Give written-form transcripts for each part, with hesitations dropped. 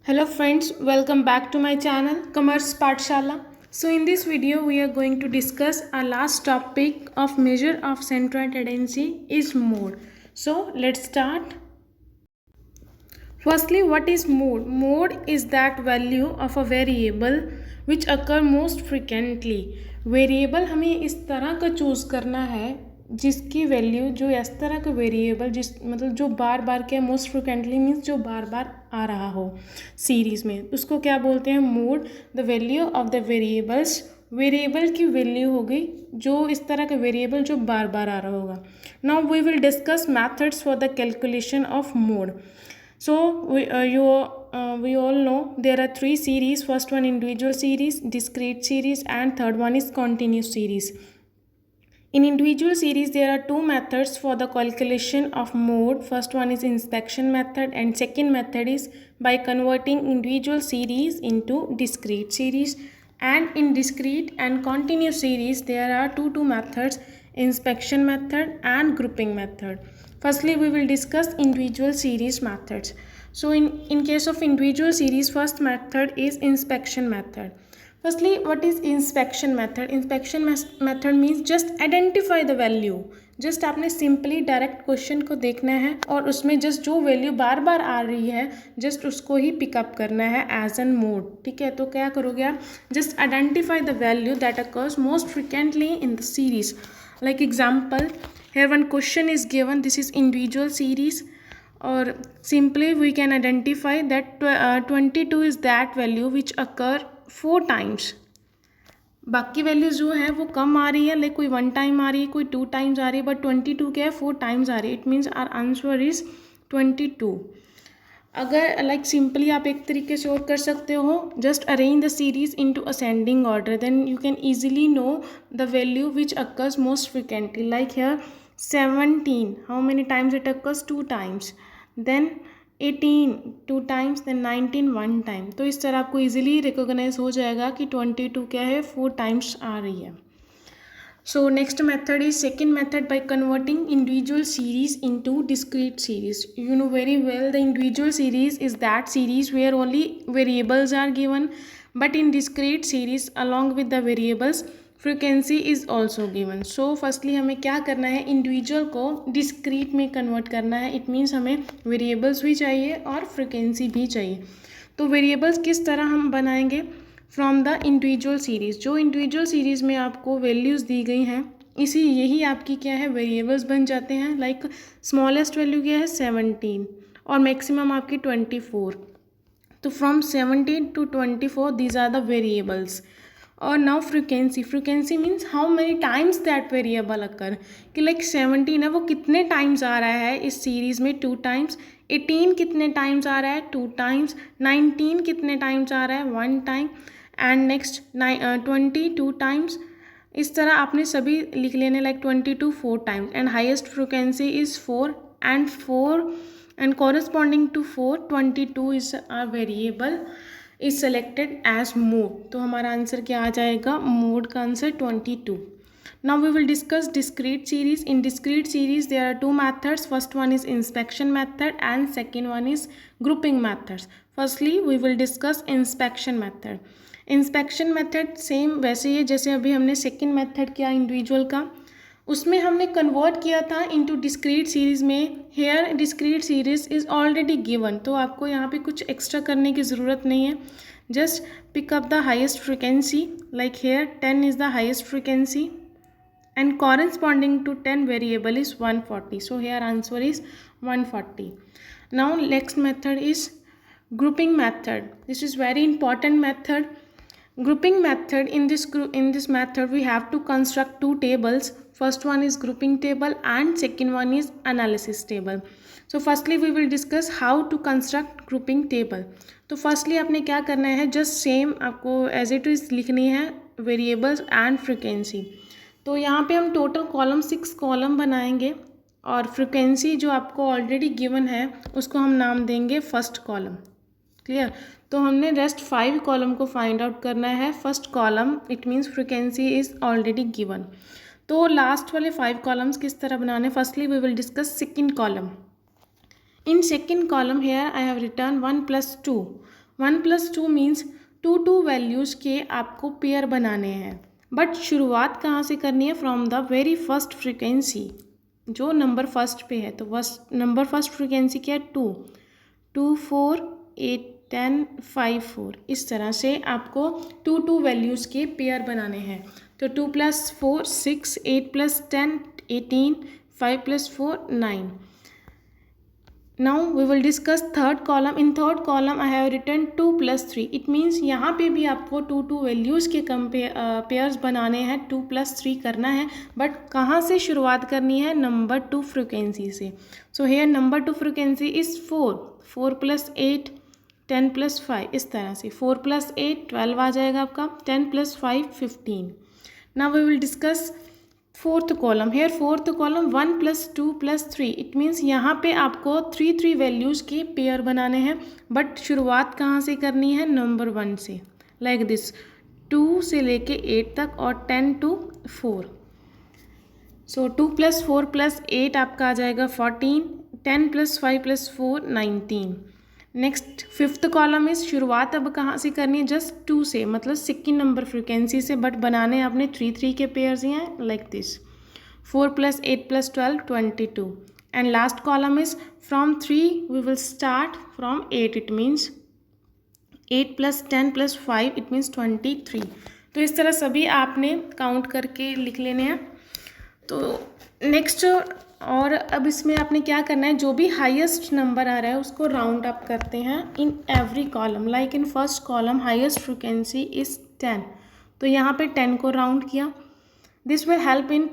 Hello friends, welcome back to my channel Commerce Pathshala. So in this video we are going to discuss our last topic of measure of centroid tendency is mode. So let's start. Firstly, what is mode? Mode is that value of a variable which occur most frequently. Variable हमें इस तरह का choose करना है जिसकी value जो इस तरह का वेरिएबल जिस मतलब जो बार बार क्या मोस्ट फ्रिक्वेंटली मीन्स जो बार बार आ रहा हो सीरीज़ में, उसको क्या बोलते हैं? Mode. The value of the variables, variable की वैल्यू होगी जो इस तरह का वेरिएबल जो बार बार आ रहा होगा. Now we will discuss methods for the calculation of mode. So we all know there are three series. First one individual series, discrete series, and third one is continuous series. In individual series there are two methods for the calculation of mode. First one is inspection method and second method is by converting individual series into discrete series. And in discrete and continuous series there are two methods, inspection method and grouping method. Firstly we will discuss individual series methods. So in case of individual series, first method is inspection method. Firstly, what is inspection method? Inspection method means just identify the value. Just आपने simply direct question को देखना है और उसमें just जो value बार बार आ रही है just उसको ही पिकअप करना है एज एन मोड. ठीक है, तो क्या करोगे आप? Just identify the value that occurs most frequently in the series. Like example, here one question is given, this is individual series, or simply we can identify that 22 is that value which occur 4 times. बाकी values जो है वो कम आ रही है, like कोई 1 time आ रही है, कोई 2 टाइम्स आ रही है, बट 22 क्या है 4 टाइम्स आ रही है. It means our answer is 22. अगर लाइक सिंपली आप एक तरीके से और कर सकते हो, just arrange the series into ascending order, then you can easily know the value which occurs most frequently. Like here 17, how many times it occurs? 2 times. Then 18 2 times, then 19 1 time. तो इस तरह आपको ईजिली रिकोगनाइज हो जाएगा कि 22 क्या है 4 times आ रही है. So next method is second method by converting individual series into discrete series. You know very well the individual series is that series where only variables are given, but in discrete series along with the variables frequency is also given. So firstly हमें क्या करना है? individual को discrete में convert करना है. It means हमें variables भी चाहिए और frequency भी चाहिए. तो variables किस तरह हम बनाएंगे? From the individual series. जो इंडिविजुअल सीरीज़ में आपको वैल्यूज़ दी गई हैं इसी यही आपकी क्या है वेरिएबल्स बन जाते हैं. लाइक स्मॉलेस्ट वैल्यू क्या है 17 और मैक्सिमम आपकी 24. तो from 17 to 24 these are the variables. और now frequency. Frequency means how many times that variable occur, कि लाइक 17 है वो कितने टाइम्स आ रहा है इस सीरीज़ में? 2 टाइम्स. 18 कितने टाइम्स आ रहा है? 2 टाइम्स. 19 कितने टाइम्स आ रहा है? 1 टाइम. And next 22 times. इस तरह आपने सभी लिख लेने, like 22 4 times. And highest frequency is 4 and corresponding to 4 22 is a variable is selected as mode. तो हमारा आंसर क्या आ जाएगा? मोड का answer 22. Now we will discuss discrete series. In discrete series there are two methods. First one is inspection method and second one is grouping methods. Firstly we will discuss inspection method. Inspection method same वैसे ही जैसे अभी हमने second method किया individual का, उसमें हमने convert किया था इनटू डिस्क्रीट सीरीज़ में. Here discrete series is already given, तो आपको यहाँ पे कुछ एक्स्ट्रा करने की ज़रूरत नहीं है. Just pick up the highest frequency. Like here 10 is the highest frequency and corresponding to 10 variable is 140. So here answer is 140. Now next method is grouping method. This is very important method. Grouping method, in this method we have to construct two tables. First one is grouping table and second one is analysis table. So firstly we will discuss how to construct grouping table. तो firstly आपने क्या करना है? just same आपको as it is लिखनी है variables and frequency. तो यहाँ पे हम टोटल कॉलम 6 कॉलम बनाएंगे और फ्रिक्वेंसी जो आपको ऑलरेडी गिवन है उसको हम नाम देंगे फर्स्ट कॉलम. क्लियर? तो हमने रेस्ट 5 कॉलम को फाइंड आउट करना है. First column it means frequency is already given. तो लास्ट वाले 5 कॉलम्स किस तरह बनाने? Firstly we will discuss second column. In second column here I have written 1 + 2. 1+2 means two values के आपको पेयर बनाने हैं, बट शुरुआत कहाँ से करनी है? From the very first frequency, जो नंबर फर्स्ट पे है। तो नंबर फर्स्ट फ्रीक्वेंसी क्या है? 2 4 8 10 5 4। इस तरह से आपको टू वैल्यूज़ के पेयर बनाने हैं। तो 2 + 4 6, 8 + 10 18, 5 + 4 9। Now we will discuss third column. In third column I have written 2 + 3. It means यहाँ पे भी आपको टू वैल्यूज़ के पेयर्स बनाने हैं, 2 + 3 करना है, बट कहाँ से शुरुआत करनी है? नंबर 2 फ्रिक्वेंसी से। So here number 2 frequency is 4 + 8 10 + 5। इस तरह से 4 + 8 12 आ जाएगा आपका, 10 + 5 15। Now we will discuss fourth column. Here fourth column 1 + 2 + 3। It means यहाँ पे आपको 3 वैल्यूज़ के पेयर बनाने हैं, बट शुरुआत कहाँ से करनी है? नंबर 1 से। लाइक दिस 2 से लेके 8 तक और 10 to 4। सो 2 + 4 + 8 आपका आ जाएगा 14, 10 + 5 + 4 19। नेक्स्ट फिफ्थ कॉलम इज शुरुआत अब कहाँ से करनी है? जस्ट 2 से, मतलब सेकंड नंबर फ्रिक्वेंसी से, बट बनाने आपने 3 के पेयर्स ही हैं, like this 4 + 8 + 12 22। And last column is from 3 we will start from 8। It means 8 + 10 + 5 it means 23। तो इस तरह सभी आपने काउंट करके लिख लेने हैं। तो नेक्स्ट, और अब इसमें आपने क्या करना है? जो भी हाईएस्ट नंबर आ रहा है उसको राउंड अप करते हैं in every column. Like in first column highest frequency is 10, तो यहाँ पे 10 को राउंड किया। This will help in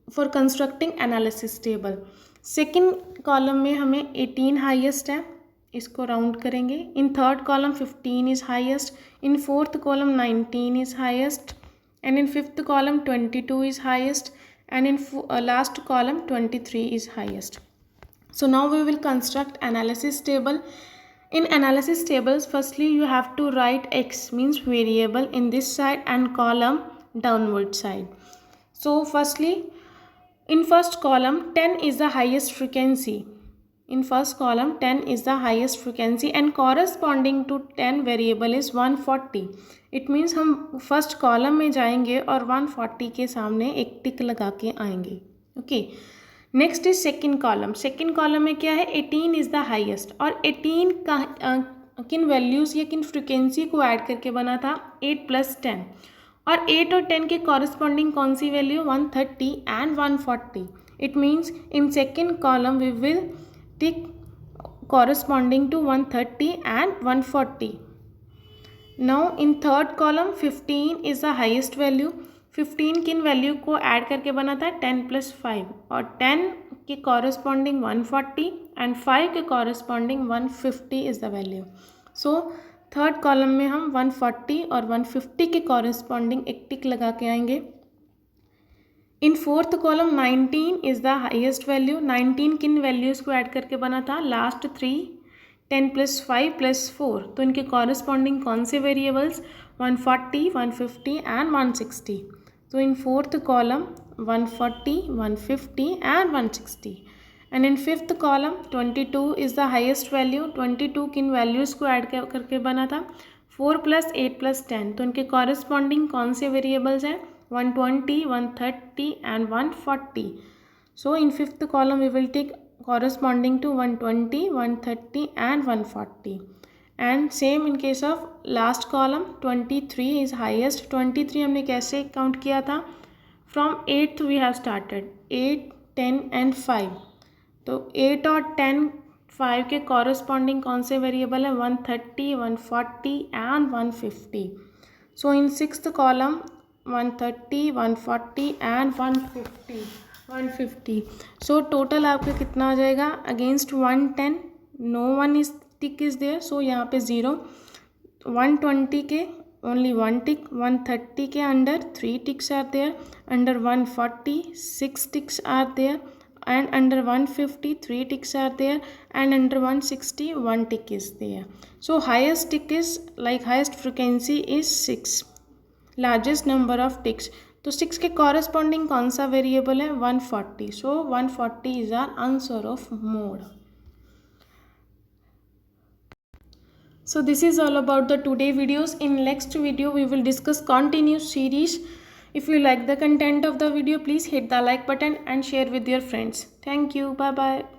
for constructing analysis table. Second column में हमें 18 हाईएस्ट है, इसको राउंड करेंगे। In third column 15 is highest, in fourth column 19 is highest, and in fifth column 22 is highest, and in last column 23 is highest. So now we will construct analysis table. In analysis tables, firstly you have to write x means variable in this side and column downward side. So firstly, in first column 10 is the highest frequency. In first column 10 is the highest frequency and corresponding to 10 variable is 140. It means हम first column में जाएंगे और 140 के सामने एक टिक लगा के आएंगे। Okay, next is second column. Second column में क्या है? 18 इज़ द हाईएस्ट, और 18 का किन वैल्यूज़ या किन फ्रिक्वेंसी को ऐड करके बना था? 8 + 10, और 8 और 10 के कॉरस्पॉन्डिंग कौन सी value? 130 and 140। It means in second column we will tick corresponding to 130 and 140. Now in third column 15 is the highest value. 15 किन वैल्यू को ऐड करके बना था? 10 + 5, और 10 के कॉरस्पॉन्डिंग 140 एंड 5 के corresponding 150 is the value. So third column में हम 140 और 150 के कॉरस्पॉन्डिंग एक टिक लगा के आएंगे। In fourth column 19 is the highest value. 19 किन वैल्यूज़ को ऐड करके बना था? लास्ट 3, 10 + 5 + 4। तो इनके कॉरस्पॉन्डिंग कौन से वेरिएबल्स? 140 150 एंड 160। तो in fourth column 140 150 and 160। And in fifth column 22 is the highest value. 22 किन वैल्यूज़ को ऐड करके बना था? 4 + 8 + 10। तो इनके कॉरस्पॉन्डिंग कौन से वेरिएबल्स हैं? 120 130 and 140. So in fifth column we will take corresponding to 120 130 and 140. And same in case of last column 23 is highest. 23 हमने कैसे काउंट किया था? From 8th we have started 8 10 and 5. तो 8 और 10 5 के corresponding कौन से वेरिएबल है? 130 140 and 150. So in sixth column 130 140 and 150। So total आपका कितना आ जाएगा? Against 110 no one is tick is there, so यहाँ पे 0। 120 के ओनली 1 टिक, 130 के under 3 ticks are there, under 140 6 ticks are there, and under 150 3 ticks are there, and under 160 1 tick is there. So highest tick is like highest frequency is 6, largest number of ticks. तो 6 के corresponding कौन सा variable है? 140। So 140 is our answer of mode. So this is all about the today videos. In next video we will discuss continuous series. If you like the content of the video, please hit the like button and share with your friends. Thank you. Bye bye.